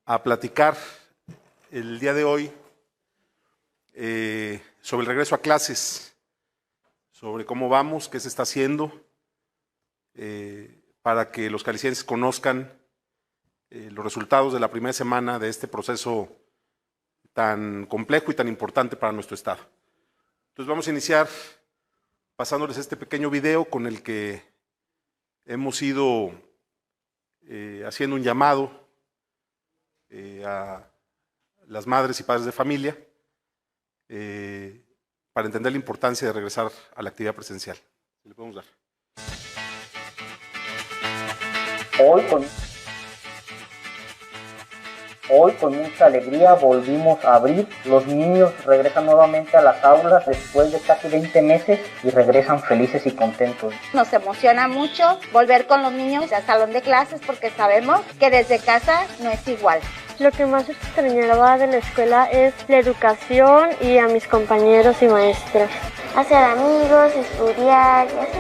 a platicar el día de hoy sobre el regreso a clases, sobre cómo vamos, qué se está haciendo, para que los jaliscienses conozcan los resultados de la primera semana de este proceso tan complejo y tan importante para nuestro estado. Entonces vamos a iniciar pasándoles este pequeño video con el que hemos ido haciendo un llamado a las madres y padres de familia para entender la importancia de regresar a la actividad presencial. ¿Le podemos dar? Hoy con mucha alegría volvimos a abrir. Los niños regresan nuevamente a las aulas después de casi 20 meses y regresan felices y contentos. Nos emociona mucho volver con los niños al salón de clases porque sabemos que desde casa no es igual. Lo que más extrañaba de la escuela es la educación y a mis compañeros y maestros. Hacer amigos, estudiar y así.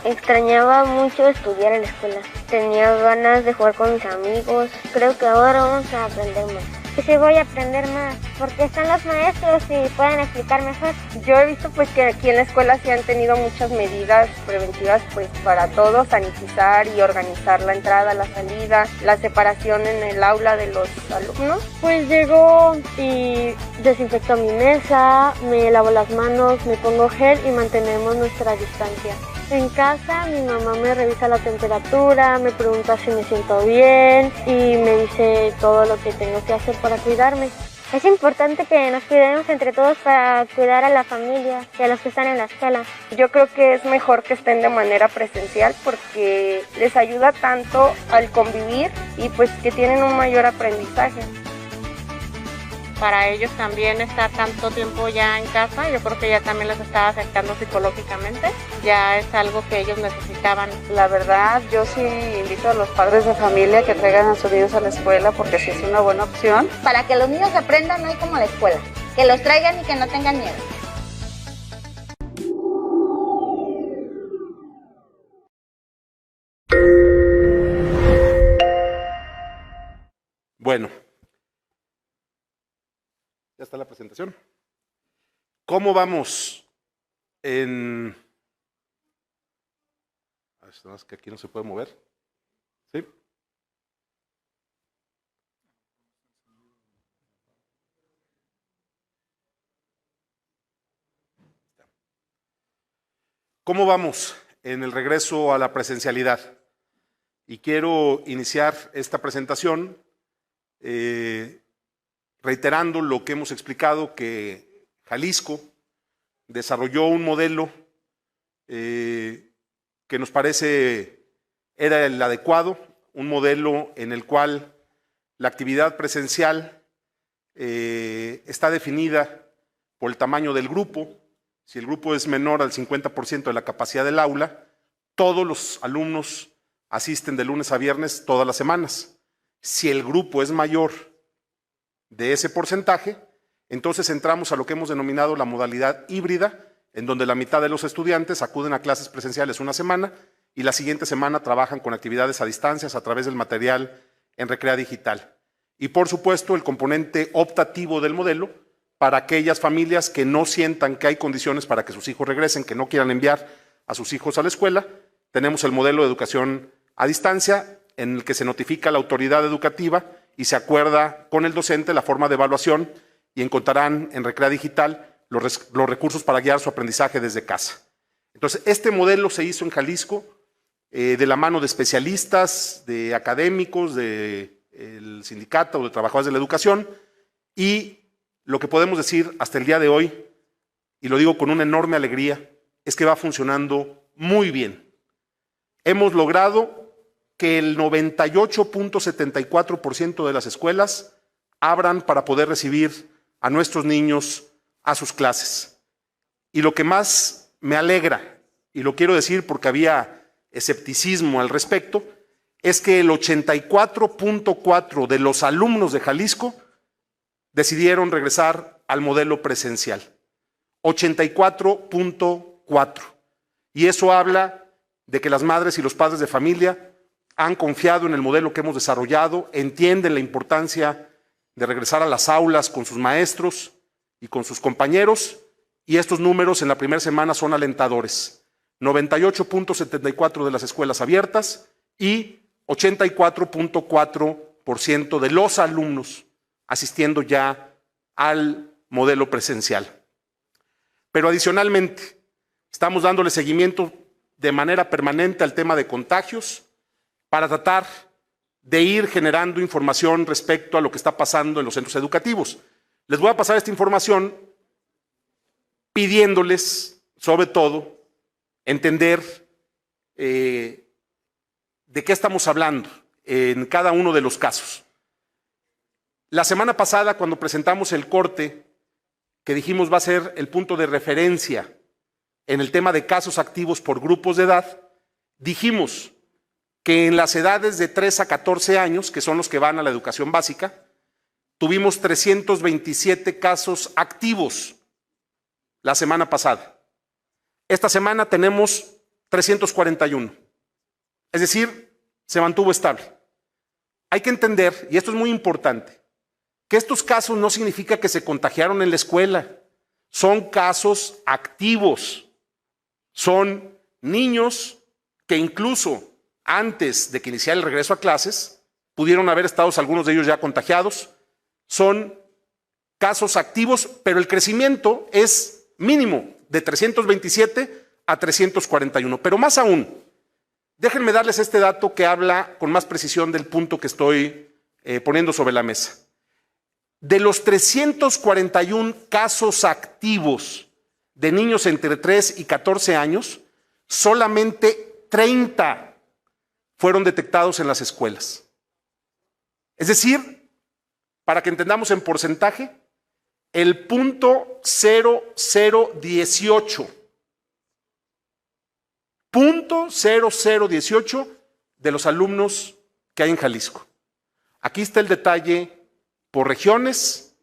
Extrañaba mucho estudiar en la escuela. Tenía ganas de jugar con mis amigos. Creo que ahora vamos a aprender más. Y sí voy a aprender más, porque están los maestros y pueden explicar mejor. Yo he visto pues que aquí en la escuela sí han tenido muchas medidas preventivas pues para todos, sanitizar y organizar la entrada, la salida, la separación en el aula de los alumnos. Pues llego y desinfecto mi mesa, me lavo las manos, me pongo gel y mantenemos nuestra distancia. En casa mi mamá me revisa la temperatura, me pregunta si me siento bien y me dice todo lo que tengo que hacer para cuidarme. Es importante que nos cuidemos entre todos para cuidar a la familia y a los que están en la escuela. Yo creo que es mejor que estén de manera presencial porque les ayuda tanto al convivir y pues que tienen un mayor aprendizaje. Para ellos también estar tanto tiempo ya en casa, yo creo que ya también les estaba afectando psicológicamente, ya es algo que ellos necesitaban. La verdad, yo sí invito a los padres de familia que traigan a sus niños a la escuela porque sí es una buena opción. Para que los niños aprendan no hay como la escuela, que los traigan y que no tengan miedo. Bueno. Ya está la presentación. ¿Cómo vamos en...? Es que aquí no se puede mover. ¿Sí? ¿Cómo vamos en el regreso a la presencialidad? Y quiero iniciar esta presentación reiterando lo que hemos explicado, que Jalisco desarrolló un modelo que nos parece era el adecuado, un modelo en el cual la actividad presencial está definida por el tamaño del grupo. Si el grupo es menor al 50% de la capacidad del aula, todos los alumnos asisten de lunes a viernes todas las semanas. Si el grupo es mayor de ese porcentaje, entonces entramos a lo que hemos denominado la modalidad híbrida, en donde la mitad de los estudiantes acuden a clases presenciales una semana y la siguiente semana trabajan con actividades a distancias a través del material en Recrea Digital. Y por supuesto el componente optativo del modelo para aquellas familias que no sientan que hay condiciones para que sus hijos regresen, que no quieran enviar a sus hijos a la escuela. Tenemos el modelo de educación a distancia, en el que se notifica a la autoridad educativa y se acuerda con el docente la forma de evaluación y encontrarán en Recrea Digital los recursos para guiar su aprendizaje desde casa. Entonces, este modelo se hizo en Jalisco de la mano de especialistas, de académicos, del sindicato o de trabajadores de la educación, y lo que podemos decir hasta el día de hoy, y lo digo con una enorme alegría, es que va funcionando muy bien. Hemos logrado que el 98.74% de las escuelas abran para poder recibir a nuestros niños a sus clases. Y lo que más me alegra, y lo quiero decir porque había escepticismo al respecto, es que el 84.4% de los alumnos de Jalisco decidieron regresar al modelo presencial. 84.4%. Y eso habla de que las madres y los padres de familia han confiado en el modelo que hemos desarrollado, entienden la importancia de regresar a las aulas con sus maestros y con sus compañeros, y estos números en la primera semana son alentadores. 98.74% de las escuelas abiertas y 84.4% de los alumnos asistiendo ya al modelo presencial. Pero adicionalmente, estamos dándole seguimiento de manera permanente al tema de contagios para tratar de ir generando información respecto a lo que está pasando en los centros educativos. Les voy a pasar esta información pidiéndoles, sobre todo, entender de qué estamos hablando en cada uno de los casos. La semana pasada, cuando presentamos el corte, que dijimos va a ser el punto de referencia en el tema de casos activos por grupos de edad, dijimos que en las edades de 3 a 14 años, que son los que van a la educación básica, tuvimos 327 casos activos la semana pasada. Esta semana tenemos 341. Es decir, se mantuvo estable. Hay que entender, y esto es muy importante, que estos casos no significa que se contagiaron en la escuela. Son casos activos. Son niños que incluso antes de que iniciara el regreso a clases, pudieron haber estado algunos de ellos ya contagiados. Son casos activos, pero el crecimiento es mínimo, de 327 a 341. Pero más aún, déjenme darles este dato que habla con más precisión del punto que estoy poniendo sobre la mesa. De los 341 casos activos de niños entre 3 y 14 años, solamente 30 fueron detectados en las escuelas. Es decir, para que entendamos en porcentaje, el 0.0018 de los alumnos que hay en Jalisco. Aquí está el detalle por regiones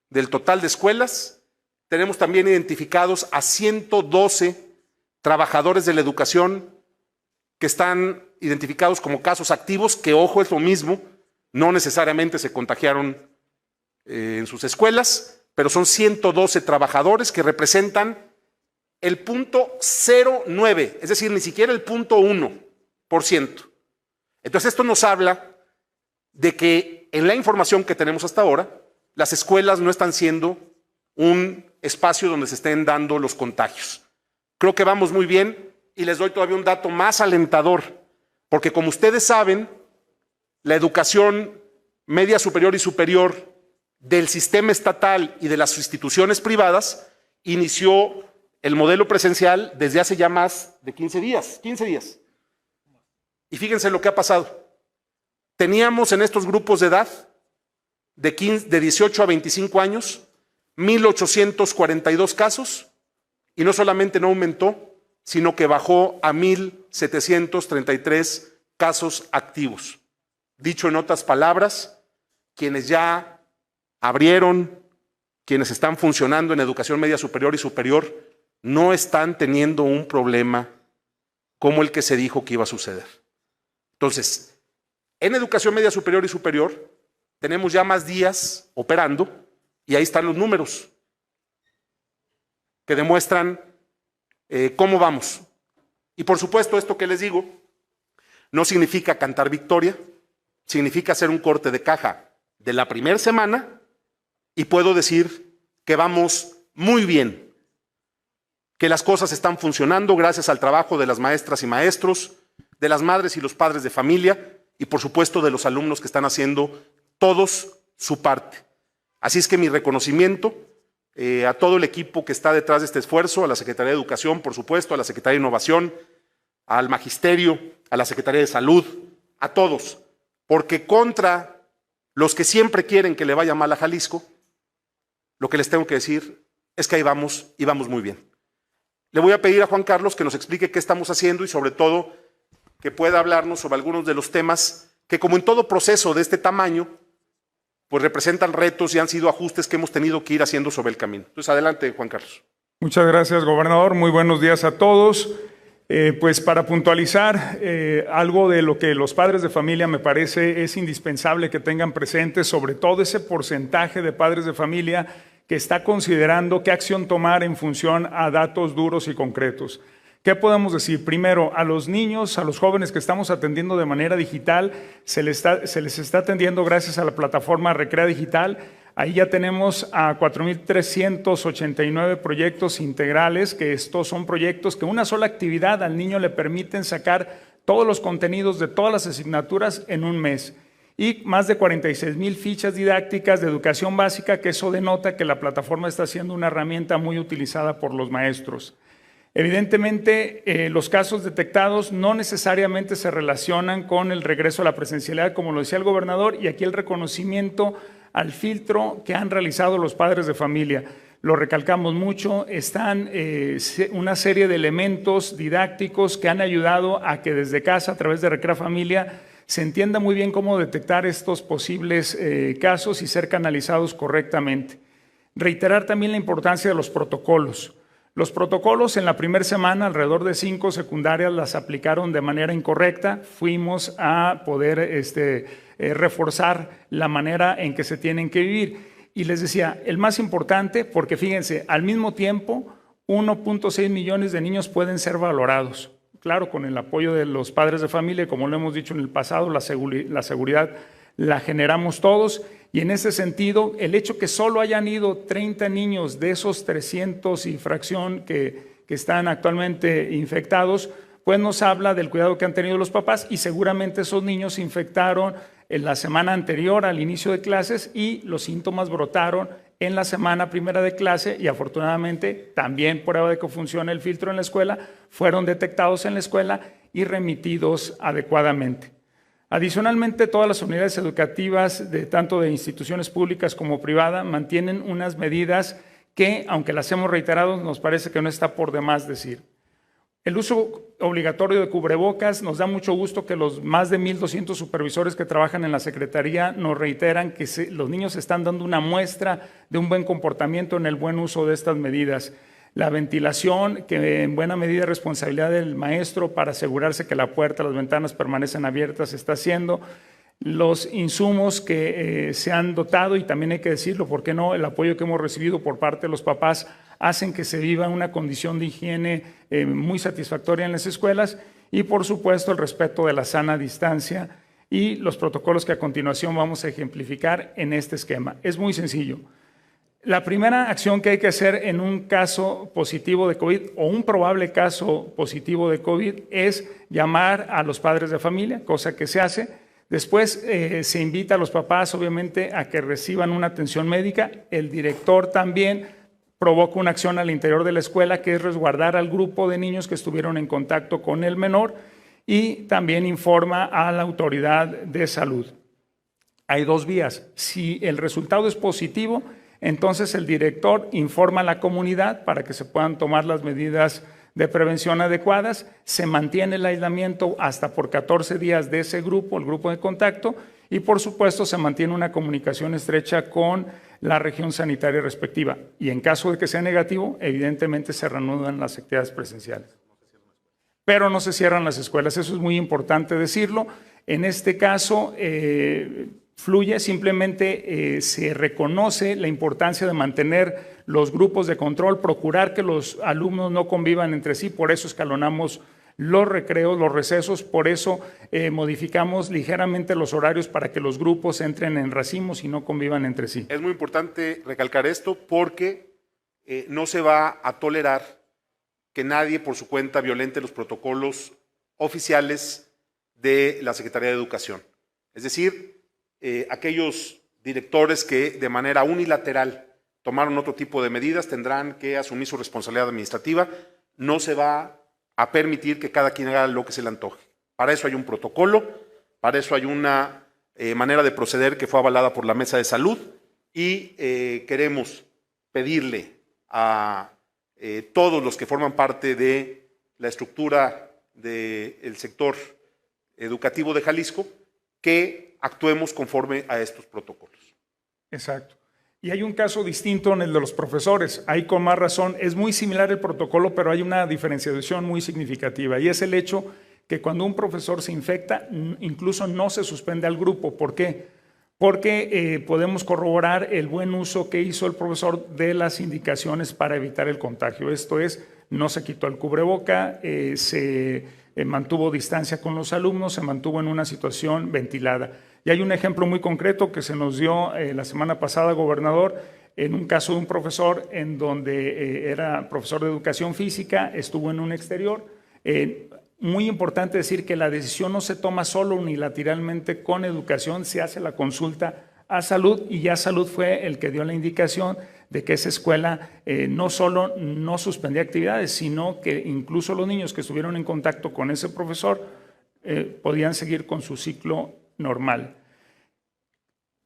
del total de escuelas. Tenemos también identificados a 112 trabajadores de la educación que están identificados como casos activos, que ojo, es lo mismo, no necesariamente se contagiaron en sus escuelas, pero son 112 trabajadores que representan el 0.09, es decir, ni siquiera el 0.1%. Entonces esto nos habla de que en la información que tenemos hasta ahora, las escuelas no están siendo un espacio donde se estén dando los contagios. Creo que vamos muy bien y les doy todavía un dato más alentador, porque como ustedes saben, la educación media superior y superior del sistema estatal y de las instituciones privadas inició el modelo presencial desde hace ya más de 15 días. Y fíjense lo que ha pasado. Teníamos en estos grupos de edad de 18 a 25 años 1,842 casos y no solamente no aumentó, sino que bajó a 1,733 casos activos. Dicho en otras palabras, quienes ya abrieron, quienes están funcionando en educación media superior y superior, no están teniendo un problema como el que se dijo que iba a suceder. Entonces, en educación media superior y superior, tenemos ya más días operando y ahí están los números que demuestran cómo vamos. Y por supuesto, esto que les digo no significa cantar victoria, significa hacer un corte de caja de la primera semana y puedo decir que vamos muy bien, que las cosas están funcionando gracias al trabajo de las maestras y maestros, de las madres y los padres de familia y por supuesto de los alumnos que están haciendo todos su parte. Así es que mi reconocimiento a todo el equipo que está detrás de este esfuerzo, a la Secretaría de Educación, por supuesto, a la Secretaría de Innovación, al Magisterio, a la Secretaría de Salud, a todos, porque contra los que siempre quieren que le vaya mal a Jalisco, lo que les tengo que decir es que ahí vamos y vamos muy bien. Le voy a pedir a Juan Carlos que nos explique qué estamos haciendo y sobre todo que pueda hablarnos sobre algunos de los temas que, como en todo proceso de este tamaño, pues representan retos y han sido ajustes que hemos tenido que ir haciendo sobre el camino. Entonces, adelante, Juan Carlos. Muchas gracias, gobernador. Muy buenos días a todos. Pues para puntualizar, algo de lo que los padres de familia me parece es indispensable que tengan presente, sobre todo ese porcentaje de padres de familia que está considerando qué acción tomar en función a datos duros y concretos. ¿Qué podemos decir? Primero, a los niños, a los jóvenes que estamos atendiendo de manera digital, se les está atendiendo gracias a la plataforma Recrea Digital. Ahí ya tenemos a 4,389 proyectos integrales, que estos son proyectos que una sola actividad al niño le permiten sacar todos los contenidos de todas las asignaturas en un mes. Y más de 46,000 fichas didácticas de educación básica, que eso denota que la plataforma está siendo una herramienta muy utilizada por los maestros. Evidentemente, los casos detectados no necesariamente se relacionan con el regreso a la presencialidad, como lo decía el gobernador, y aquí el reconocimiento al filtro que han realizado los padres de familia. Lo recalcamos mucho, están una serie de elementos didácticos que han ayudado a que desde casa, a través de Recrea Familia, se entienda muy bien cómo detectar estos posibles casos y ser canalizados correctamente. Reiterar también la importancia de los protocolos. Los protocolos en la primera semana, alrededor de 5 secundarias las aplicaron de manera incorrecta. Fuimos a poder reforzar la manera en que se tienen que vivir. Y les decía, el más importante, porque fíjense, al mismo tiempo, 1.6 millones de niños pueden ser valorados. Claro, con el apoyo de los padres de familia, como lo hemos dicho en el pasado, la seguridad la generamos todos. Y en ese sentido, el hecho que solo hayan ido 30 niños de esos 300 y fracción que están actualmente infectados, pues nos habla del cuidado que han tenido los papás, y seguramente esos niños se infectaron en la semana anterior al inicio de clases y los síntomas brotaron en la semana primera de clase, y afortunadamente también prueba de que funciona el filtro en la escuela, fueron detectados en la escuela y remitidos adecuadamente. Adicionalmente, todas las unidades educativas, tanto de instituciones públicas como privadas, mantienen unas medidas que, aunque las hemos reiterado, nos parece que no está por demás decir. El uso obligatorio de cubrebocas, nos da mucho gusto que los más de 1,200 supervisores que trabajan en la Secretaría nos reiteran que los niños están dando una muestra de un buen comportamiento en el buen uso de estas medidas. La ventilación, que en buena medida es responsabilidad del maestro para asegurarse que la puerta, las ventanas permanecen abiertas, se está haciendo. Los insumos que se han dotado, y también hay que decirlo, ¿por qué no? El apoyo que hemos recibido por parte de los papás hacen que se viva una condición de higiene muy satisfactoria en las escuelas, y por supuesto el respeto de la sana distancia y los protocolos que a continuación vamos a ejemplificar en este esquema. Es muy sencillo. La primera acción que hay que hacer en un caso positivo de COVID o un probable caso positivo de COVID es llamar a los padres de familia, cosa que se hace. Después se invita a los papás, obviamente, a que reciban una atención médica. El director también provoca una acción al interior de la escuela, que es resguardar al grupo de niños que estuvieron en contacto con el menor, y también informa a la autoridad de salud. Hay dos vías. Si el resultado es positivo, entonces el director informa a la comunidad para que se puedan tomar las medidas de prevención adecuadas, se mantiene el aislamiento hasta por 14 días de ese grupo, el grupo de contacto, y por supuesto se mantiene una comunicación estrecha con la región sanitaria respectiva. Y en caso de que sea negativo, evidentemente se reanudan las actividades presenciales. Pero no se cierran las escuelas, eso es muy importante decirlo. En este caso, fluye, simplemente se reconoce la importancia de mantener los grupos de control, procurar que los alumnos no convivan entre sí, por eso escalonamos los recreos, los recesos, por eso modificamos ligeramente los horarios para que los grupos entren en racimos y no convivan entre sí. Es muy importante recalcar esto porque no se va a tolerar que nadie por su cuenta violente los protocolos oficiales de la Secretaría de Educación. Es decir, aquellos directores que de manera unilateral tomaron otro tipo de medidas tendrán que asumir su responsabilidad administrativa. No se va a permitir que cada quien haga lo que se le antoje. Para eso hay un protocolo, para eso hay una manera de proceder que fue avalada por la Mesa de Salud, y queremos pedirle a todos los que forman parte de la estructura del sector educativo de Jalisco que actuemos conforme a estos protocolos. Exacto. Y hay un caso distinto en el de los profesores. Ahí con más razón, es muy similar el protocolo, pero hay una diferenciación muy significativa. Y es el hecho que cuando un profesor se infecta, incluso no se suspende al grupo. ¿Por qué? Porque podemos corroborar el buen uso que hizo el profesor de las indicaciones para evitar el contagio. Esto es, no se quitó el cubreboca, se mantuvo distancia con los alumnos, se mantuvo en una situación ventilada. Y hay un ejemplo muy concreto que se nos dio la semana pasada, gobernador, en un caso de un profesor en donde era profesor de educación física, estuvo en un exterior. Muy importante decir que la decisión no se toma solo unilateralmente con educación, se hace la consulta a salud y ya salud fue el que dio la indicación de que esa escuela no solo no suspendía actividades, sino que incluso los niños que estuvieron en contacto con ese profesor podían seguir con su ciclo normal.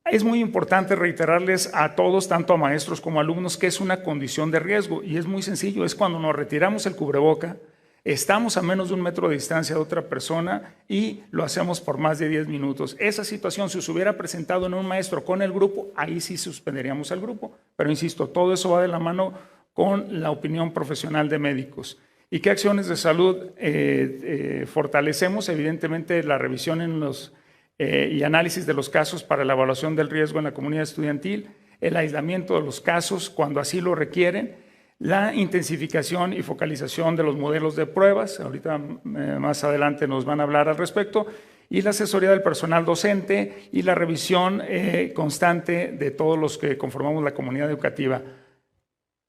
Es muy importante reiterarles a todos, tanto a maestros como a alumnos, que es una condición de riesgo y es muy sencillo, es cuando nos retiramos el cubreboca, estamos a menos de 1 metro de distancia de otra persona y lo hacemos por más de 10 minutos. Esa situación, si se hubiera presentado en un maestro con el grupo, ahí sí suspenderíamos al grupo. Pero insisto, todo eso va de la mano con la opinión profesional de médicos. ¿Y qué acciones de salud fortalecemos? Evidentemente, la revisión en y análisis de los casos para la evaluación del riesgo en la comunidad estudiantil, el aislamiento de los casos cuando así lo requieren, la intensificación y focalización de los modelos de pruebas, ahorita más adelante nos van a hablar al respecto, y la asesoría del personal docente y la revisión constante de todos los que conformamos la comunidad educativa.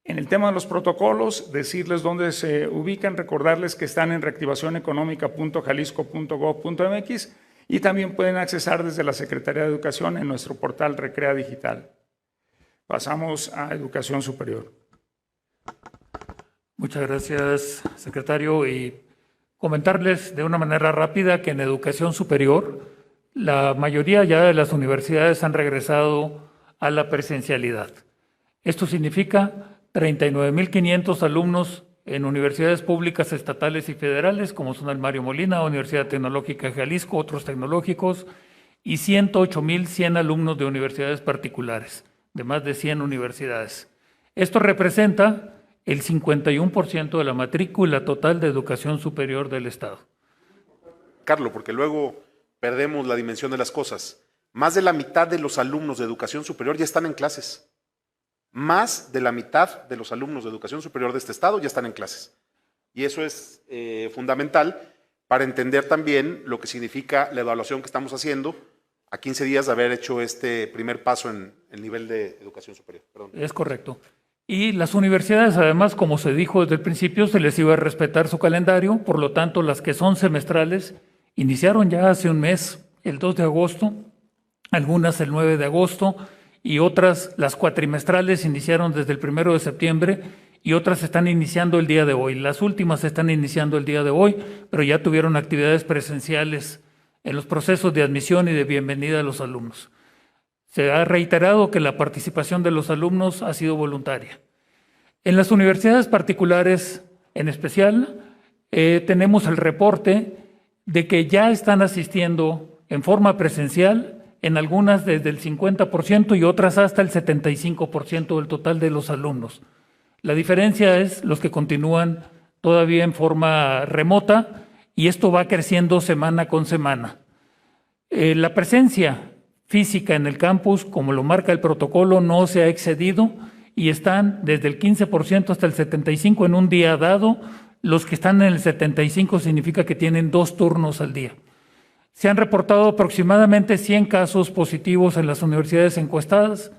En el tema de los protocolos, decirles dónde se ubican, recordarles que están en reactivacioneconomica.jalisco.gov.mx y también pueden accesar desde la Secretaría de Educación en nuestro portal Recrea Digital. Pasamos a Educación Superior. Muchas gracias, secretario. Y comentarles de una manera rápida que en educación superior la mayoría ya de las universidades han regresado a la presencialidad. Esto significa 39.500 alumnos en universidades públicas, estatales y federales, como son el Mario Molina, Universidad Tecnológica de Jalisco, otros tecnológicos, y 108.100 alumnos de universidades particulares, de más de 100 universidades. Esto representa el 51% de la matrícula total de educación superior del Estado. Carlos, porque luego perdemos la dimensión de las cosas. Más de la mitad de los alumnos de educación superior ya están en clases. Más de la mitad de los alumnos de educación superior de este estado ya están en clases. Y eso es fundamental para entender también lo que significa la evaluación que estamos haciendo a 15 días de haber hecho este primer paso en el nivel de educación superior. Perdón. Es correcto. Y las universidades, además, como se dijo desde el principio, se les iba a respetar su calendario, por lo tanto, las que son semestrales iniciaron ya hace un mes, el 2 de agosto, algunas el 9 de agosto, y otras, las cuatrimestrales, iniciaron desde el 1 de septiembre y otras están iniciando el día de hoy. Las últimas están iniciando el día de hoy, pero ya tuvieron actividades presenciales en los procesos de admisión y de bienvenida de los alumnos. Se ha reiterado que la participación de los alumnos ha sido voluntaria. En las universidades particulares, en especial, tenemos el reporte de que ya están asistiendo en forma presencial, en algunas desde el 50% y otras hasta el 75% del total de los alumnos. La diferencia es los que continúan todavía en forma remota y esto va creciendo semana con semana. La presencia física en el campus, como lo marca el protocolo, no se ha excedido y están desde el 15% hasta el 75% en un día dado. Los que están en el 75% significa que tienen 2 turnos al día. Se han reportado aproximadamente 100 casos positivos en las universidades encuestadas.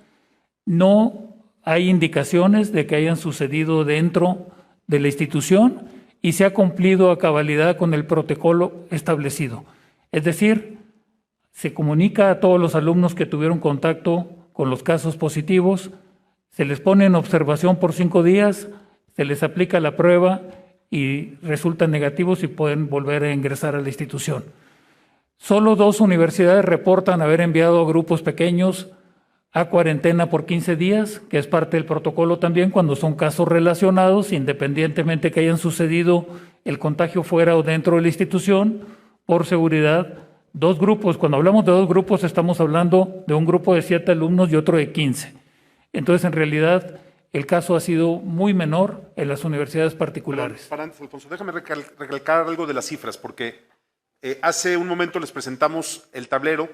No hay indicaciones de que hayan sucedido dentro de la institución y se ha cumplido a cabalidad con el protocolo establecido. Es decir, se comunica a todos los alumnos que tuvieron contacto con los casos positivos, se les pone en observación por 5 días, se les aplica la prueba y resultan negativos y pueden volver a ingresar a la institución. Solo 2 universidades reportan haber enviado a grupos pequeños a cuarentena por 15 días, que es parte del protocolo también cuando son casos relacionados, independientemente que hayan sucedido el contagio fuera o dentro de la institución, por seguridad. 2 grupos, cuando hablamos de 2 grupos estamos hablando de un grupo de 7 alumnos y otro de 15. Entonces, en realidad, el caso ha sido muy menor en las universidades particulares. Para antes, Alfonso, déjame recalcar algo de las cifras, porque hace un momento les presentamos el tablero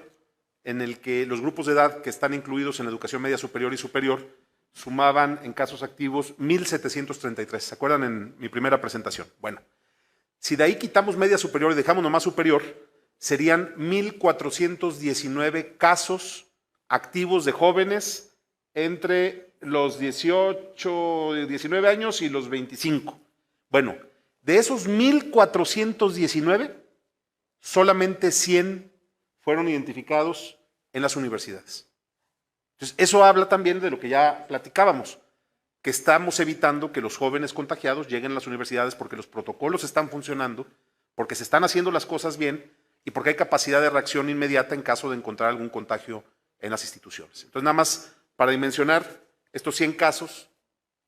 en el que los grupos de edad que están incluidos en educación media superior y superior sumaban en casos activos 1,733. ¿Se acuerdan en mi primera presentación? Bueno, si de ahí quitamos media superior y dejamos nomás superior, serían 1,419 casos activos de jóvenes entre los 19 años y los 25. Bueno, de esos 1,419, solamente 100 fueron identificados en las universidades. Entonces, eso habla también de lo que ya platicábamos, que estamos evitando que los jóvenes contagiados lleguen a las universidades porque los protocolos están funcionando, porque se están haciendo las cosas bien y porque hay capacidad de reacción inmediata en caso de encontrar algún contagio en las instituciones. Entonces, nada más para dimensionar, estos 100 casos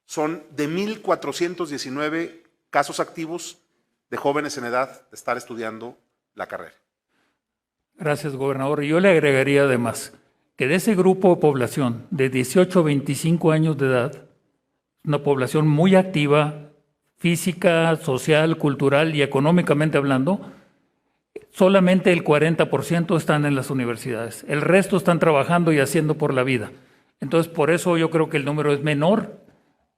son de 1,419 casos activos de jóvenes en edad de estar estudiando la carrera. Gracias, gobernador. Yo le agregaría además que de ese grupo de población de 18 a 25 años de edad, una población muy activa, física, social, cultural y económicamente hablando, solamente el 40% están en las universidades. El resto están trabajando y haciendo por la vida. Entonces, por eso yo creo que el número es menor.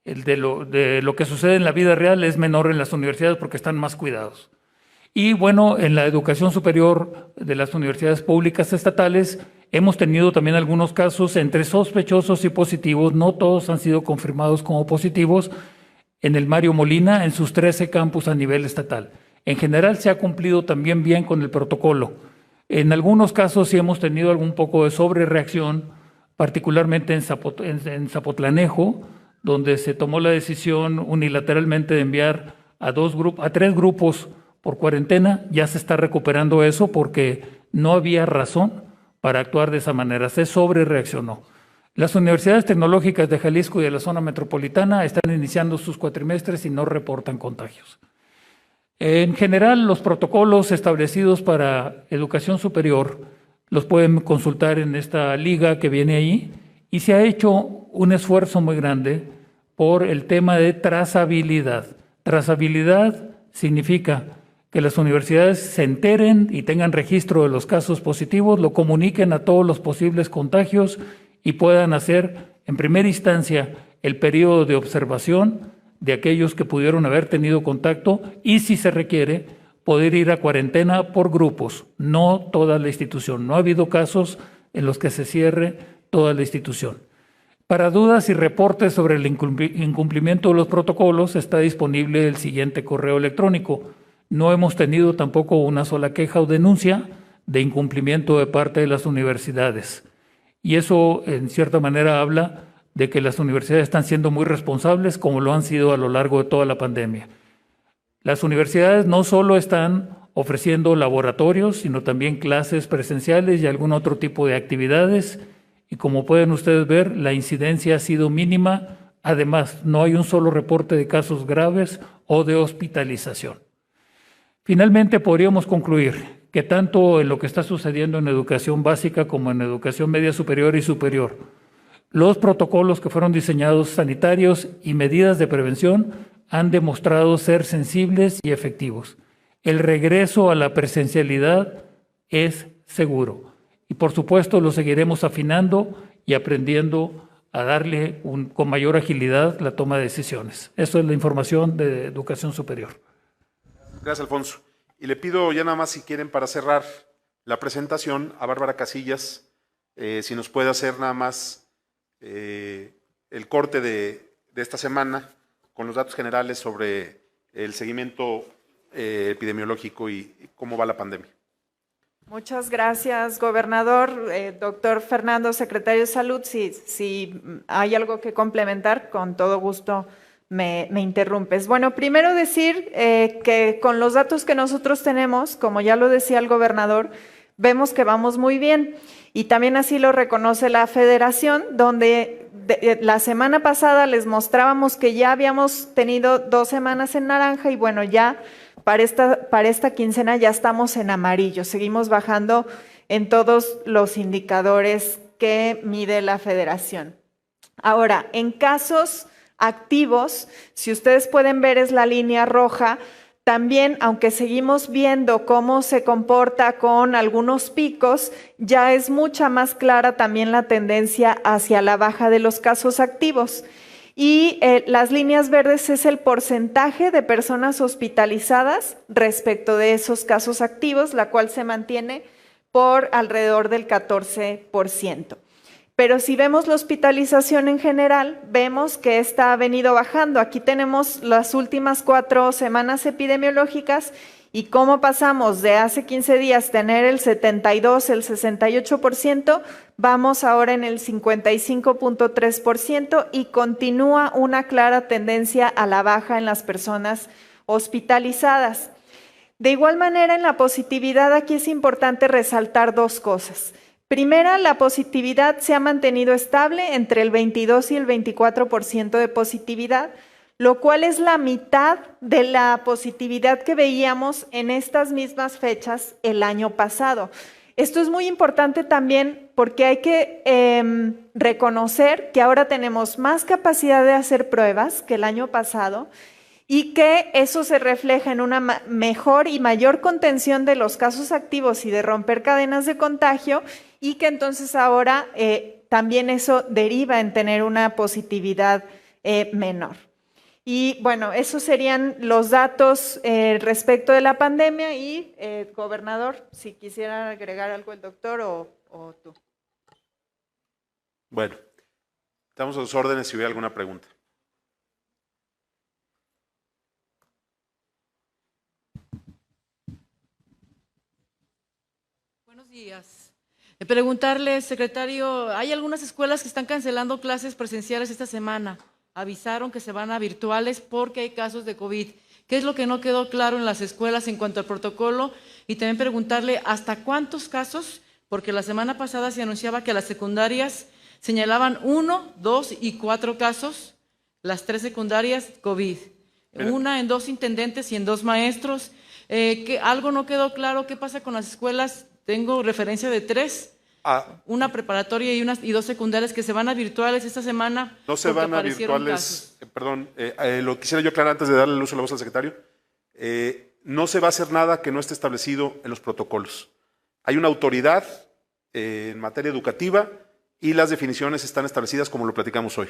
El de lo que sucede en la vida real es menor en las universidades porque están más cuidados. Y bueno, en la educación superior de las universidades públicas estatales hemos tenido también algunos casos entre sospechosos y positivos. No todos han sido confirmados como positivos en el Mario Molina, en sus 13 campus a nivel estatal. En general se ha cumplido también bien con el protocolo. En algunos casos sí hemos tenido algún poco de sobrereacción, particularmente en Zapotlanejo, donde se tomó la decisión unilateralmente de enviar a 3 grupos por cuarentena. Ya se está recuperando eso porque no había razón para actuar de esa manera, se sobrereaccionó. Las universidades tecnológicas de Jalisco y de la zona metropolitana están iniciando sus cuatrimestres y no reportan contagios. En general, los protocolos establecidos para educación superior los pueden consultar en esta liga que viene ahí, y se ha hecho un esfuerzo muy grande por el tema de trazabilidad. Trazabilidad significa que las universidades se enteren y tengan registro de los casos positivos, lo comuniquen a todos los posibles contagios y puedan hacer en primera instancia el periodo de observación de aquellos que pudieron haber tenido contacto y, si se requiere, poder ir a cuarentena por grupos, no toda la institución. No ha habido casos en los que se cierre toda la institución. Para dudas y reportes sobre el incumplimiento de los protocolos está disponible el siguiente correo electrónico. No hemos tenido tampoco una sola queja o denuncia de incumplimiento de parte de las universidades. Y eso, en cierta manera, habla de que las universidades están siendo muy responsables, como lo han sido a lo largo de toda la pandemia. Las universidades no solo están ofreciendo laboratorios, sino también clases presenciales y algún otro tipo de actividades. Y como pueden ustedes ver, la incidencia ha sido mínima. Además, no hay un solo reporte de casos graves o de hospitalización. Finalmente, podríamos concluir que tanto en lo que está sucediendo en educación básica como en educación media superior y superior, los protocolos que fueron diseñados sanitarios y medidas de prevención han demostrado ser sensibles y efectivos. El regreso a la presencialidad es seguro y, por supuesto, lo seguiremos afinando y aprendiendo a darle con mayor agilidad la toma de decisiones. Eso es la información de educación superior. Gracias, Alfonso. Y le pido ya nada más, si quieren, para cerrar la presentación, a Bárbara Casillas, si nos puede hacer nada más el corte de esta semana con los datos generales sobre el seguimiento epidemiológico y cómo va la pandemia. Muchas gracias, gobernador. Doctor Fernando, secretario de Salud, si hay algo que complementar, con todo gusto me interrumpes. Bueno, primero decir que con los datos que nosotros tenemos, como ya lo decía el gobernador, vemos que vamos muy bien. Y también así lo reconoce la Federación, donde la semana pasada les mostrábamos que ya habíamos tenido 2 semanas en naranja y bueno, ya para esta quincena ya estamos en amarillo. Seguimos bajando en todos los indicadores que mide la Federación. Ahora, en casos activos, si ustedes pueden ver es la línea roja, también, aunque seguimos viendo cómo se comporta con algunos picos, ya es mucha más clara también la tendencia hacia la baja de los casos activos. Y las líneas verdes es el porcentaje de personas hospitalizadas respecto de esos casos activos, la cual se mantiene por alrededor del 14%. Pero si vemos la hospitalización en general, vemos que esta ha venido bajando. Aquí tenemos las últimas 4 semanas epidemiológicas y cómo pasamos de hace 15 días tener el 72, el 68%, vamos ahora en el 55.3% y continúa una clara tendencia a la baja en las personas hospitalizadas. De igual manera, en la positividad aquí es importante resaltar 2 cosas. Primera, la positividad se ha mantenido estable entre el 22 y el 24% de positividad, lo cual es la mitad de la positividad que veíamos en estas mismas fechas el año pasado. Esto es muy importante también porque hay que reconocer que ahora tenemos más capacidad de hacer pruebas que el año pasado y que eso se refleja en una mejor y mayor contención de los casos activos y de romper cadenas de contagio, y que entonces ahora también eso deriva en tener una positividad menor. Y bueno, esos serían los datos respecto de la pandemia y, gobernador, si quisiera agregar algo el doctor o tú. Bueno, estamos a sus órdenes si hubiera alguna pregunta. Buenos días. Preguntarle, secretario, hay algunas escuelas que están cancelando clases presenciales esta semana. Avisaron que se van a virtuales porque hay casos de COVID. ¿Qué es lo que no quedó claro en las escuelas en cuanto al protocolo? Y también preguntarle hasta cuántos casos, porque la semana pasada se anunciaba que las secundarias señalaban 1, 2 y 4 casos, las 3 secundarias COVID. Una en 2 intendentes y en 2 maestros. Que algo no quedó claro. ¿Qué pasa con las escuelas? Tengo referencia de 3, una preparatoria y 2 secundarias que se van a virtuales esta semana. No se van a virtuales, perdón, lo quisiera yo aclarar antes de darle el uso de la voz al secretario. No se va a hacer nada que no esté establecido en los protocolos. Hay una autoridad en materia educativa y las definiciones están establecidas como lo platicamos hoy.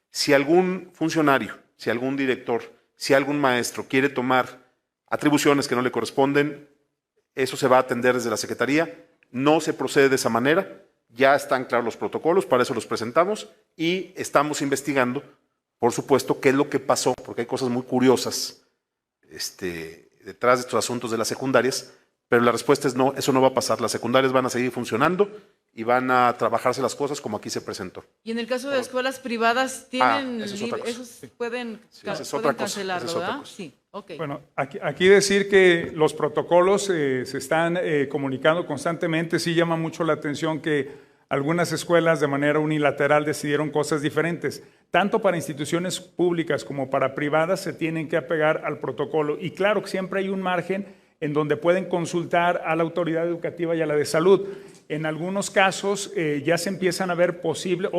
Si algún funcionario, si algún director, si algún maestro quiere tomar atribuciones que no le corresponden, eso se va a atender desde la Secretaría. No se procede de esa manera. Ya están claros los protocolos, para eso los presentamos y estamos investigando, por supuesto, qué es lo que pasó, porque hay cosas muy curiosas detrás de estos asuntos de las secundarias, pero la respuesta es no, eso no va a pasar. Las secundarias van a seguir funcionando y van a trabajarse las cosas como aquí se presentó. Y en el caso de escuelas privadas, ¿tienen esos pueden cancelarlo, ¿verdad? Sí. Okay. Bueno, aquí decir que los protocolos se están comunicando constantemente. Sí llama mucho la atención que algunas escuelas de manera unilateral decidieron cosas diferentes. Tanto para instituciones públicas como para privadas se tienen que apegar al protocolo. Y claro que siempre hay un margen en donde pueden consultar a la autoridad educativa y a la de salud. En algunos casos ya se empiezan a ver posible.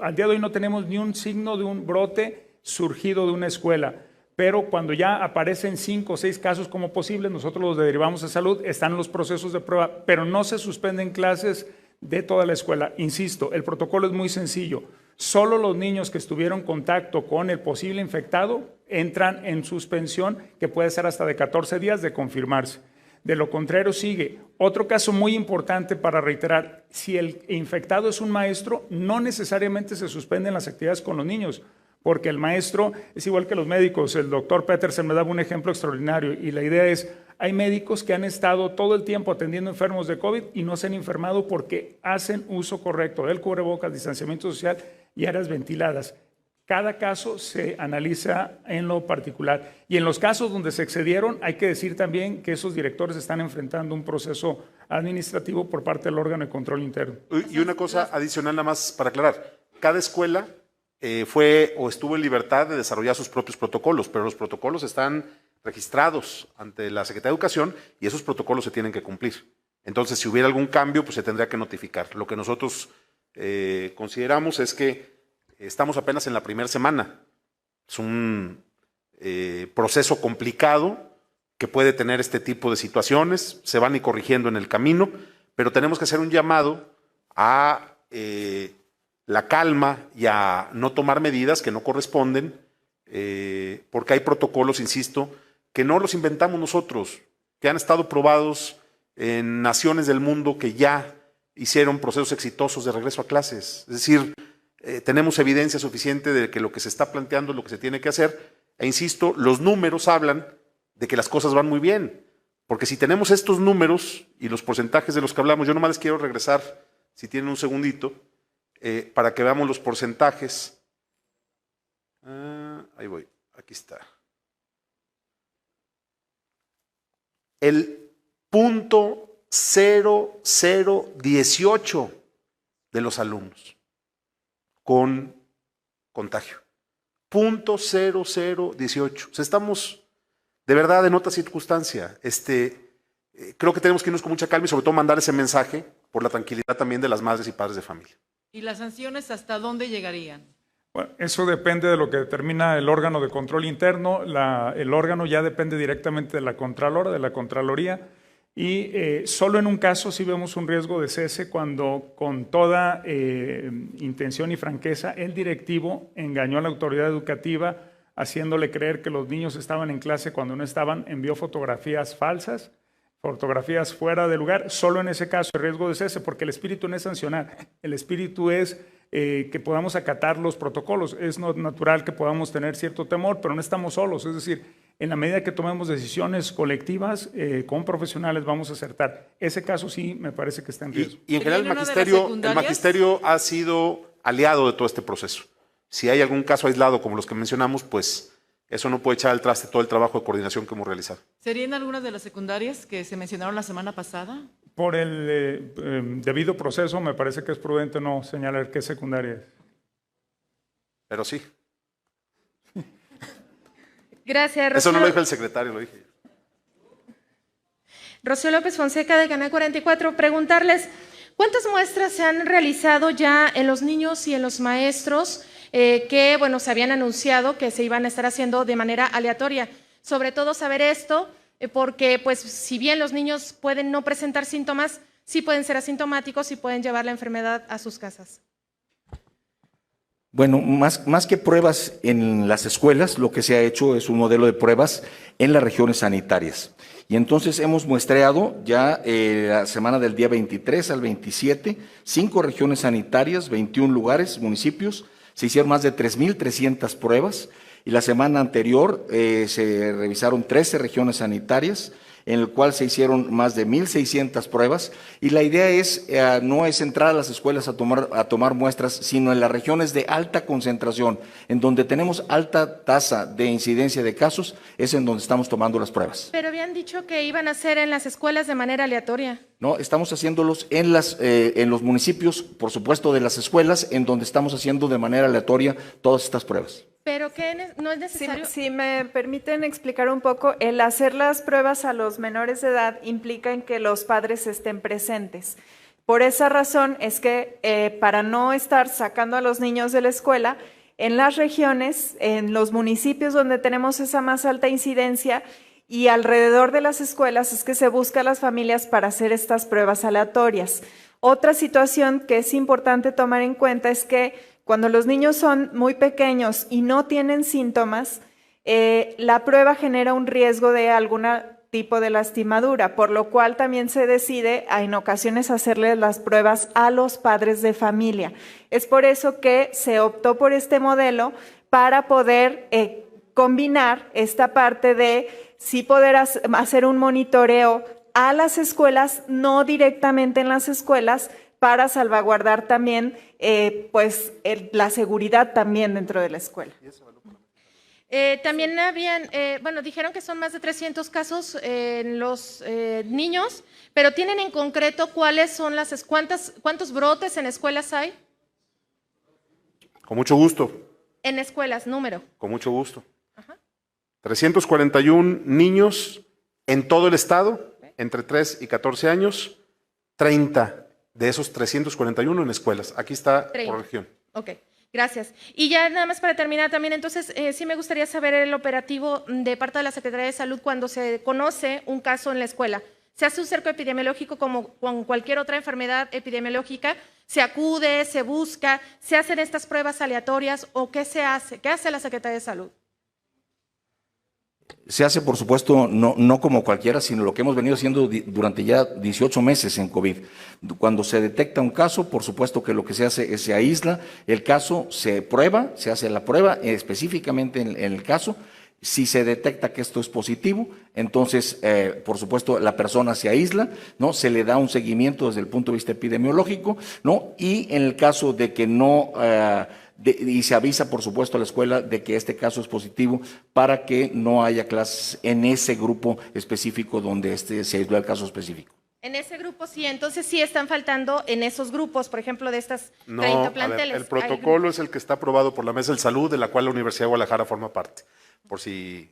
Al día de hoy no tenemos ni un signo de un brote surgido de una escuela. Pero cuando ya aparecen 5 o 6 casos como posibles, nosotros los derivamos a salud, están los procesos de prueba, pero no se suspenden clases de toda la escuela. Insisto, el protocolo es muy sencillo. Solo los niños que estuvieron en contacto con el posible infectado entran en suspensión, que puede ser hasta de 14 días de confirmarse. De lo contrario sigue. Otro caso muy importante para reiterar, si el infectado es un maestro, no necesariamente se suspenden las actividades con los niños, porque el maestro es igual que los médicos. El doctor Petersen me daba un ejemplo extraordinario y la idea es, hay médicos que han estado todo el tiempo atendiendo enfermos de COVID y no se han enfermado porque hacen uso correcto del cubrebocas, distanciamiento social y áreas ventiladas. Cada caso se analiza en lo particular. Y en los casos donde se excedieron, hay que decir también que esos directores están enfrentando un proceso administrativo por parte del órgano de control interno. Y una cosa adicional nada más para aclarar. Cada escuela fue o estuvo en libertad de desarrollar sus propios protocolos, pero los protocolos están registrados ante la Secretaría de Educación y esos protocolos se tienen que cumplir. Entonces, si hubiera algún cambio, pues se tendría que notificar. Lo que nosotros consideramos es que estamos apenas en la primera semana. Es un proceso complicado que puede tener este tipo de situaciones, se van a ir corrigiendo en el camino, pero tenemos que hacer un llamado a la calma y a no tomar medidas que no corresponden, porque hay protocolos, insisto, que no los inventamos nosotros, que han estado probados en naciones del mundo que ya hicieron procesos exitosos de regreso a clases. Es decir, tenemos evidencia suficiente de que lo que se está planteando es lo que se tiene que hacer, e insisto, los números hablan de que las cosas van muy bien, porque si tenemos estos números y los porcentajes de los que hablamos, yo nomás les quiero regresar, si tienen un segundito, para que veamos los porcentajes. Ahí voy, aquí está. El 0.0018 de los alumnos con contagio. 0.0018. O sea, estamos de verdad en otra circunstancia. Creo que tenemos que irnos con mucha calma y sobre todo mandar ese mensaje por la tranquilidad también de las madres y padres de familia. ¿Y las sanciones hasta dónde llegarían? Bueno, eso depende de lo que determina el órgano de control interno. El órgano ya depende directamente de la Contralora, de la Contraloría, y solo en un caso sí vemos un riesgo de cese cuando con toda intención y franqueza el directivo engañó a la autoridad educativa haciéndole creer que los niños estaban en clase cuando no estaban, envió fotografías falsas, fotografías fuera de lugar. Solo en ese caso el riesgo de cese, porque el espíritu no es sancionar, el espíritu es que podamos acatar los protocolos. Es natural que podamos tener cierto temor, pero no estamos solos. Es decir, en la medida que tomemos decisiones colectivas con profesionales vamos a acertar. Ese caso sí me parece que está en riesgo. Y en general el magisterio ha sido aliado de todo este proceso. Si hay algún caso aislado como los que mencionamos, pues eso no puede echar al traste todo el trabajo de coordinación que hemos realizado. ¿Serían algunas de las secundarias que se mencionaron la semana pasada? Por el debido proceso, me parece que es prudente no señalar qué secundaria es. Pero sí. Gracias, Rocío. Eso no lo dijo el secretario, lo dije yo. Rocío López Fonseca, de Canal 44. Preguntarles, ¿cuántas muestras se han realizado ya en los niños y en los maestros que, bueno, se habían anunciado que se iban a estar haciendo de manera aleatoria? Sobre todo saber esto, porque pues si bien los niños pueden no presentar síntomas, sí pueden ser asintomáticos y pueden llevar la enfermedad a sus casas. Bueno, más que pruebas en las escuelas, lo que se ha hecho es un modelo de pruebas en las regiones sanitarias. Y entonces hemos muestreado ya la semana del día 23 al 27, 5 regiones sanitarias, 21 lugares, municipios. Se hicieron más de 3.300 pruebas. Y la semana anterior se revisaron 13 regiones sanitarias, en el cual se hicieron más de 1.600 pruebas. Y la idea no es entrar a las escuelas a tomar muestras, sino en las regiones de alta concentración, en donde tenemos alta tasa de incidencia de casos, es en donde estamos tomando las pruebas. Pero habían dicho que iban a hacer en las escuelas de manera aleatoria. No, estamos haciéndolos en los municipios, por supuesto, de las escuelas, en donde estamos haciendo de manera aleatoria todas estas pruebas. ¿Pero qué no es necesario? Si me permiten explicar un poco, el hacer las pruebas a los menores de edad implica en que los padres estén presentes. Por esa razón es que para no estar sacando a los niños de la escuela, en las regiones, en los municipios donde tenemos esa más alta incidencia y alrededor de las escuelas es que se busca a las familias para hacer estas pruebas aleatorias. Otra situación que es importante tomar en cuenta es que cuando los niños son muy pequeños y no tienen síntomas, la prueba genera un riesgo de algún tipo de lastimadura, por lo cual también se decide en ocasiones hacerles las pruebas a los padres de familia. Es por eso que se optó por este modelo para poder combinar esta parte de sí poder hacer un monitoreo a las escuelas, no directamente en las escuelas, para salvaguardar también la seguridad también dentro de la escuela. También dijeron que son más de 300 casos en los niños, pero ¿tienen en concreto cuántos brotes en escuelas hay? Con mucho gusto. En escuelas, número. Con mucho gusto. Ajá. 341 niños en todo el estado, entre 3 y 14 años, 30 de esos 341 en escuelas. Aquí está 30. Por región. Ok. Gracias. Y ya nada más para terminar también, entonces sí me gustaría saber el operativo de parte de la Secretaría de Salud cuando se conoce un caso en la escuela. Se hace un cerco epidemiológico como con cualquier otra enfermedad epidemiológica, se acude, se busca, se hacen estas pruebas aleatorias o ¿qué se hace? ¿Qué hace la Secretaría de Salud? Se hace, por supuesto, no como cualquiera, sino lo que hemos venido haciendo durante ya 18 meses en COVID. Cuando se detecta un caso, por supuesto que lo que se hace es se aísla el caso, se prueba, se hace la prueba específicamente en el caso. Si se detecta que esto es positivo, entonces, por supuesto, la persona se aísla, ¿no? Se le da un seguimiento desde el punto de vista epidemiológico, ¿no? Y en el caso de que no... y se avisa, por supuesto, a la escuela de que este caso es positivo para que no haya clases en ese grupo específico donde se aisló el caso específico. En ese grupo sí, entonces sí están faltando en esos grupos, por ejemplo, de estas 30 planteles. El protocolo es el que está aprobado por la Mesa de Salud, de la cual la Universidad de Guadalajara forma parte, por si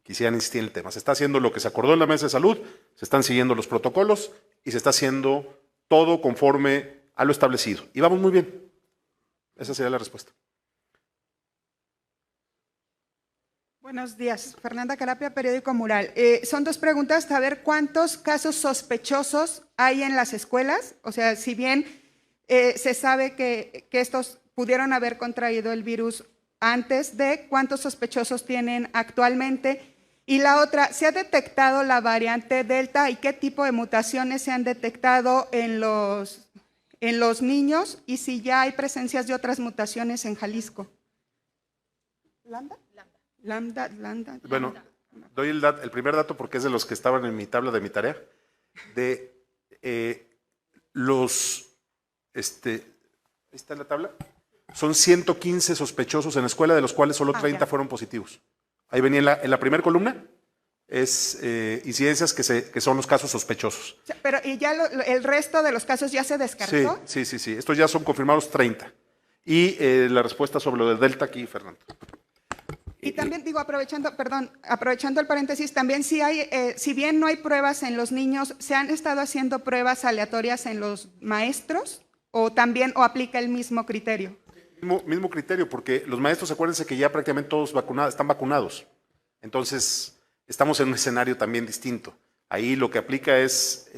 quisieran insistir en el tema. Se está haciendo lo que se acordó en la Mesa de Salud, se están siguiendo los protocolos y se está haciendo todo conforme a lo establecido. Y vamos muy bien. Esa sería la respuesta. Buenos días, Fernanda Carapia, Periódico Mural. Son dos preguntas, saber cuántos casos sospechosos hay en las escuelas, o sea, si bien se sabe que estos pudieron haber contraído el virus antes de, ¿cuántos sospechosos tienen actualmente? Y la otra, ¿se ha detectado la variante Delta y qué tipo de mutaciones se han detectado en los niños y si ya hay presencias de otras mutaciones en Jalisco? ¿Lambda? Bueno, doy el primer dato porque es de los que estaban en mi tabla de mi tarea. De ahí está la tabla. Son 115 sospechosos en la escuela, de los cuales solo 30 fueron positivos. Ahí venía en la primera columna, es incidencias que son los casos sospechosos. Pero ¿y ya el resto de los casos ya se descartó? Sí. Estos ya son confirmados 30. Y la respuesta sobre lo del Delta aquí, Fernando. Y también digo, aprovechando el paréntesis, también si bien no hay pruebas en los niños, ¿se han estado haciendo pruebas aleatorias en los maestros o aplica el mismo criterio? Mismo criterio, porque los maestros, acuérdense que ya prácticamente todos están vacunados. Entonces, estamos en un escenario también distinto. Ahí lo que aplica es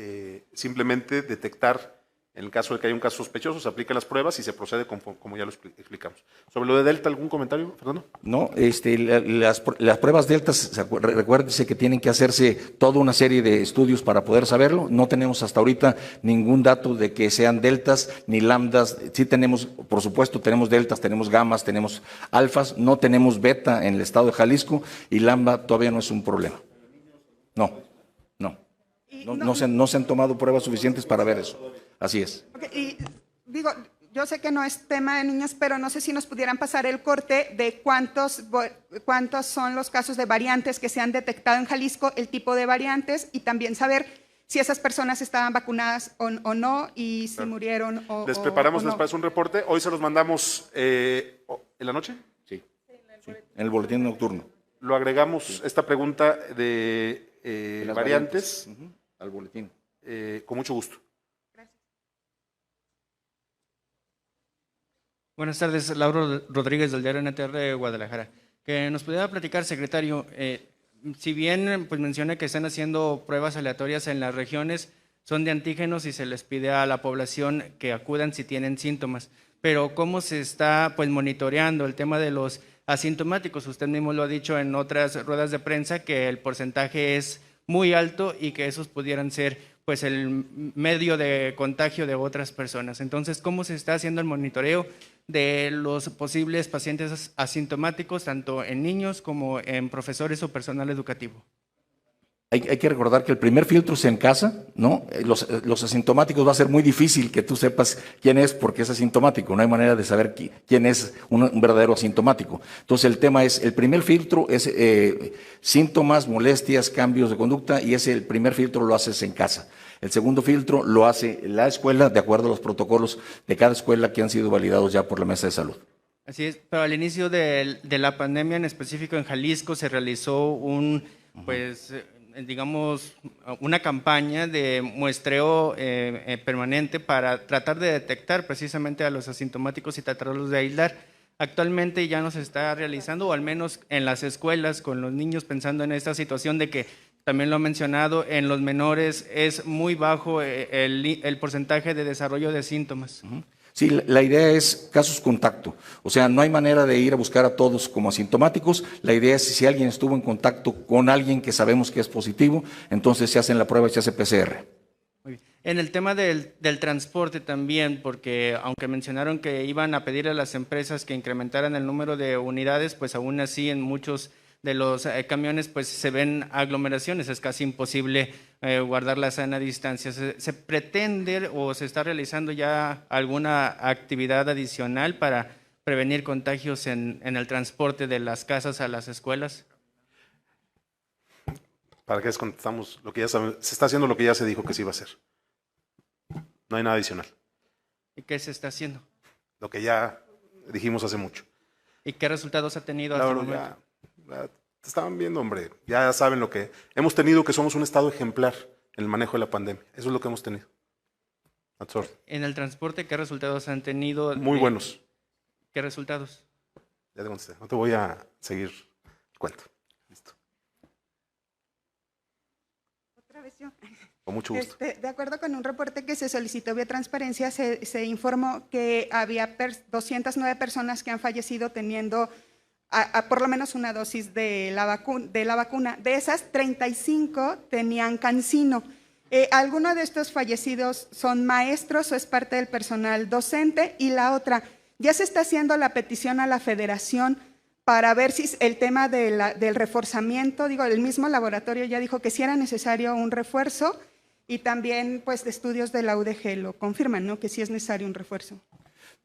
simplemente detectar, en el caso de que haya un caso sospechoso, se aplican las pruebas y se procede como ya lo explicamos. Sobre lo de Delta, ¿algún comentario, Fernando? No, las pruebas Delta, recuérdense que tienen que hacerse toda una serie de estudios para poder saberlo. No tenemos hasta ahorita ningún dato de que sean deltas ni lambdas. Sí tenemos, por supuesto, tenemos deltas, tenemos gamas, tenemos alfas, no tenemos beta en el estado de Jalisco y lambda todavía no es un problema. No se han tomado pruebas suficientes para ver eso. Así es. Okay, y digo, yo sé que no es tema de niños, pero no sé si nos pudieran pasar el corte de cuántos son los casos de variantes que se han detectado en Jalisco, el tipo de variantes y también saber si esas personas estaban vacunadas o no y si murieron o no. Les preparamos después un reporte. Hoy se los mandamos en la noche. Sí, en el boletín nocturno. Lo agregamos, esta pregunta de variantes al boletín. Con mucho gusto. Buenas tardes, Lauro Rodríguez del diario NTR de Guadalajara. Que nos pudiera platicar, secretario, si bien pues menciona que están haciendo pruebas aleatorias en las regiones, son de antígenos y se les pide a la población que acudan si tienen síntomas, pero ¿cómo se está pues monitoreando el tema de los asintomáticos? Usted mismo lo ha dicho en otras ruedas de prensa que el porcentaje es muy alto y que esos pudieran ser pues el medio de contagio de otras personas. Entonces, ¿cómo se está haciendo el monitoreo de los posibles pacientes asintomáticos, tanto en niños como en profesores o personal educativo? Hay que recordar que el primer filtro es en casa, ¿no? Los asintomáticos va a ser muy difícil que tú sepas quién es porque es asintomático. No hay manera de saber quién es un verdadero asintomático. Entonces el tema es, el primer filtro es síntomas, molestias, cambios de conducta y el primer filtro lo haces en casa. El segundo filtro lo hace la escuela de acuerdo a los protocolos de cada escuela que han sido validados ya por la Mesa de Salud. Así es, pero al inicio de la pandemia, en específico en Jalisco, se realizó digamos, una campaña de muestreo permanente para tratar de detectar precisamente a los asintomáticos y tratarlos de aislar. actualmente ya no se está realizando, o al menos en las escuelas con los niños, pensando en esta situación de que, también lo ha mencionado, en los menores es muy bajo el porcentaje de desarrollo de síntomas. Sí, la idea es casos contacto, o sea, no hay manera de ir a buscar a todos como asintomáticos. La idea es si alguien estuvo en contacto con alguien que sabemos que es positivo, entonces se hace la prueba y se hace PCR. Muy bien. En el tema del transporte también, porque aunque mencionaron que iban a pedir a las empresas que incrementaran el número de unidades, pues aún así en muchos de los camiones pues se ven aglomeraciones, es casi imposible guardar la sana distancia. ¿Se pretende o se está realizando ya alguna actividad adicional para prevenir contagios en el transporte de las casas a las escuelas? ¿Para qué les contestamos lo que ya saben? Se está haciendo lo que ya se dijo que se iba a hacer. No hay nada adicional. ¿Y qué se está haciendo? Lo que ya dijimos hace mucho. ¿Y qué resultados ha tenido hasta el momento? Estaban viendo, hombre, ya saben lo que hemos tenido, que somos un estado ejemplar en el manejo de la pandemia. Eso es lo que hemos tenido. En el transporte, ¿qué resultados han tenido? Muy buenos. ¿Qué resultados? Ya te contesté, no te voy a seguir el cuento. Listo. Otra vez yo. Con mucho gusto. De acuerdo con un reporte que se solicitó vía transparencia, se informó que había 209 personas que han fallecido teniendo por lo menos una dosis de la vacuna. De esas, 35 tenían CanSino. ¿Alguno de estos fallecidos son maestros o es parte del personal docente? Y la otra, ya se está haciendo la petición a la federación para ver si el tema del reforzamiento, digo, el mismo laboratorio ya dijo que sí era necesario un refuerzo, y también pues de estudios de la UDG lo confirman, ¿no? Que sí es necesario un refuerzo.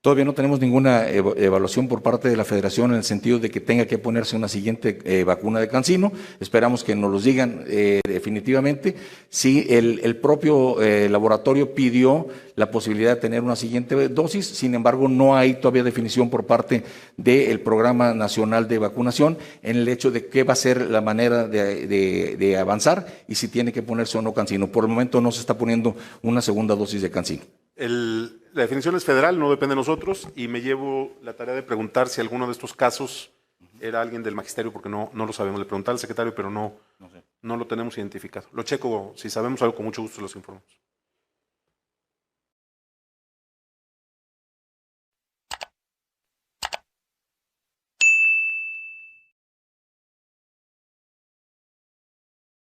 Todavía no tenemos ninguna evaluación por parte de la Federación en el sentido de que tenga que ponerse una siguiente vacuna de CanSino. Esperamos que nos los digan definitivamente. Sí, el propio laboratorio pidió la posibilidad de tener una siguiente dosis, sin embargo no hay todavía definición por parte del Programa Nacional de Vacunación en el hecho de qué va a ser la manera de avanzar y si tiene que ponerse o no CanSino. Por el momento no se está poniendo una segunda dosis de CanSino. La definición es federal, no depende de nosotros, y me llevo la tarea de preguntar si alguno de estos casos era alguien del magisterio, porque no lo sabemos. Le pregunté al secretario, pero no lo tenemos identificado. Lo checo, si sabemos algo, con mucho gusto los informamos.